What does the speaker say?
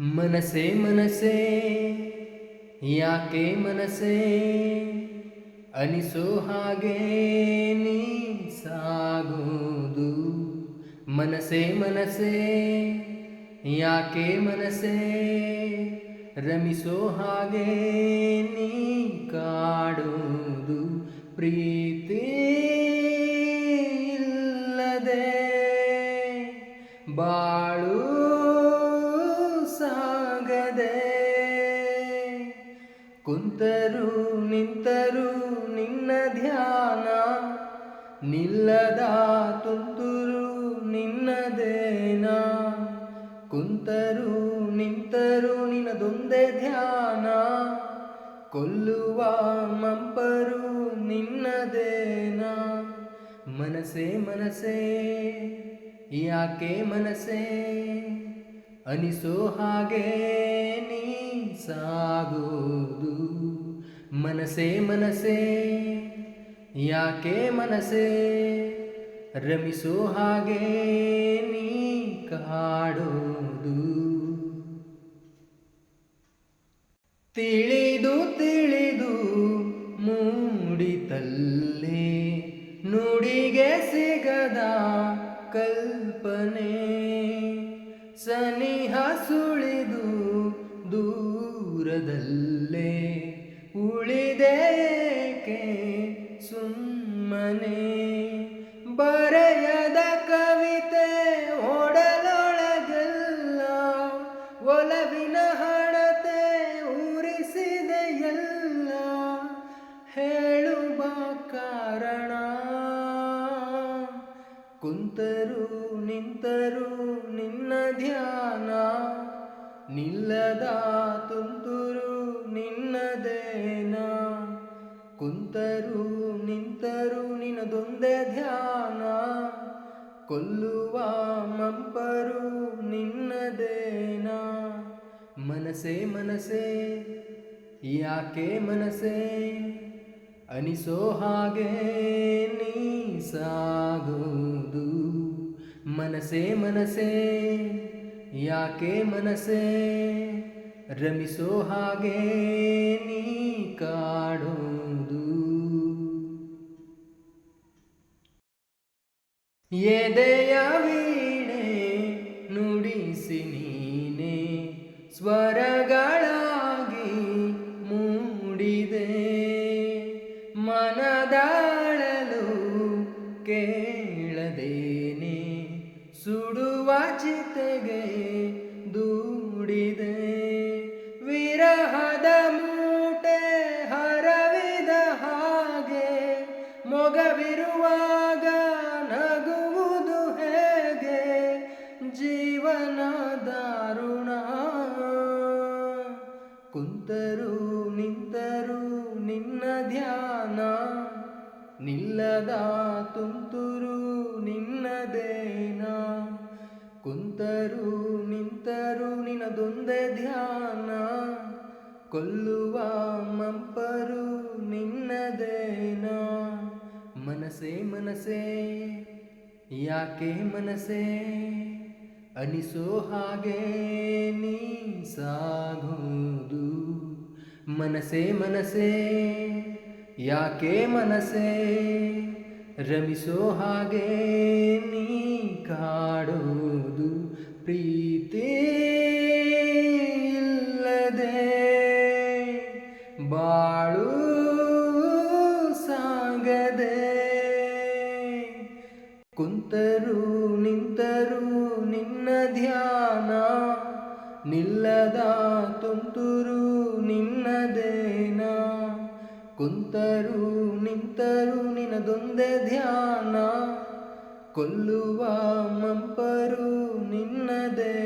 ಮನಸೇ ಮನಸೇ ಯಾಕೆ ಮನಸೇ ಅನಿಸೋ ಹಾಗೆ ನೀ ಸಾಗೋದು. ಮನಸೇ ಮನಸೇ ಯಾಕೆ ಮನಸೇ ರಮಿಸೋ ಹಾಗೆ ನೀ ಕಾಡೋದು. ಪ್ರೀತಿ ಇಲ್ಲದೆ ಬಾಳು ಸಾಗದೆ, ಕುಂತರು ನಿಂತರು ನಿನ್ನ ಧ್ಯಾನ, ನಿಲ್ಲದ ತುಂತುರು ನಿನ್ನದೇನ. ಕುಂತರು ನಿಂತರು ನಿನ್ನದೊಂದೇ ಧ್ಯಾನ, ಕೊಲ್ಲುವ ಮಂಪರು ನಿನ್ನದೇನ. ಮನಸೇ ಮನಸೇ ಯಾಕೆ ಮನಸೇ ಅನಿಸೋ ಹಾಗೆ ನೀ ಸಾಗೋದು. ಮನಸೇ ಮನಸೇ ಯಾಕೆ ಮನಸೇ ರಮಿಸೋ ಹಾಗೆ ನೀ ಕಾಡೋದು. ತಿಳಿದು ತಿಳಿದು ಮೂಡಿತಲ್ಲೇ ನುಡಿಗೆ ಸಿಗದ ಕಲ್ಪನೆ, ಸನಿಹ ಸುಳಿದು ದೂರದಲ್ಲೇ ಉಳಿದೇಕೆ ಸುಮ್ಮನೆ. ಬರೆಯದ ಕವಿತೆ ಒಡಲೊಳಗೆಲ್ಲ ಒಲವಿನ ಹಣತೆ ಉರಿಸಿದೆಯಲ್ಲ. ಹೇಳುವ ಕಾರಣ ಕುಂತರು ನಿಂತರು ನಿನ್ನ ಧ್ಯಾನ, ನಿಲ್ಲದ ತುಂತುರು ನಿನ್ನದೇನ. ಕುಂತರು ನಿಂತರು ನಿನ್ನದೊಂದೇ ಧ್ಯಾನ, ಕೊಲ್ಲುವ ಮಂಪರು ನಿನ್ನದೇನ. ಮನಸೇ ಮನಸೇ ಯಾಕೆ ಮನಸೇ ಅನಿಸೋ ಹಾಗೆ ನೀ ಸಾಗೋದು. ಮನಸೇ ಮನಸೇ ಯಾಕೆ ಮನಸೇ ರಮಿಸೋ ಹಾಗೆ ನೀ ಕಾಡೋದು. ಎದೆಯ ವೀಣೆ ನುಡಿಸಿ ನೀನೆ ಸ್ವರಗಳಾಗಿ ಮೂಡಿದೆ, ಮನದಾಳಲು ಕೇಳದೇನೆ ಸುಡುವ ಚಿತೆಗೆ ದೂಡಿದೆ. ವಿರಹದ ಮೂಟೆ ಹರವಿದ ಹಾಗೆ ಮೊಗವಿರುವಾಗ ನಗುವುದು ಹೇಗೆ. ಜೀವನ ದಾರುಣ, ಕುಂತರು ನಿಂತರು ನಿನ್ನ ಧ್ಯಾನ, ನಿಲ್ಲದ ತುಂತುರು ನಿನ್ನದೇನ. ಕುಂತರು ನಿಂತರು ನಿನ್ನದೊಂದೇ ಧ್ಯಾನ, ಕೊಲ್ಲುವ ಮಂಪರು ನಿನ್ನದೇನ. ಮನಸೇ ಮನಸೇ ಯಾಕೆ ಮನಸೇ ಅನಿಸೋ ಹಾಗೆ ನೀ ಸಾಗೋದು. ಮನಸೇ ಮನಸೇ ಯಾಕೆ ಮನಸೇ ರಮಿಸೋ ಹಾಗೆ ನೀ ಕಾಡೋದು. ಪ್ರೀತಿ ಇಲ್ಲದೆ ಬಾಳು ಸಾಗದೆ, ಕುಂತರು ನಿಂತರು ನಿನ್ನ ಧ್ಯಾನ, ನಿಲ್ಲದ ತುಂತುರು ನಿನ್ನದೇನ. ಕುಂತರು ನಿಂತರು ನಿನ್ನದೊಂದೇ ಧ್ಯಾನ, ಕೊಲ್ಲುವ ಮಂಪರು ನಿನ್ನದೇ.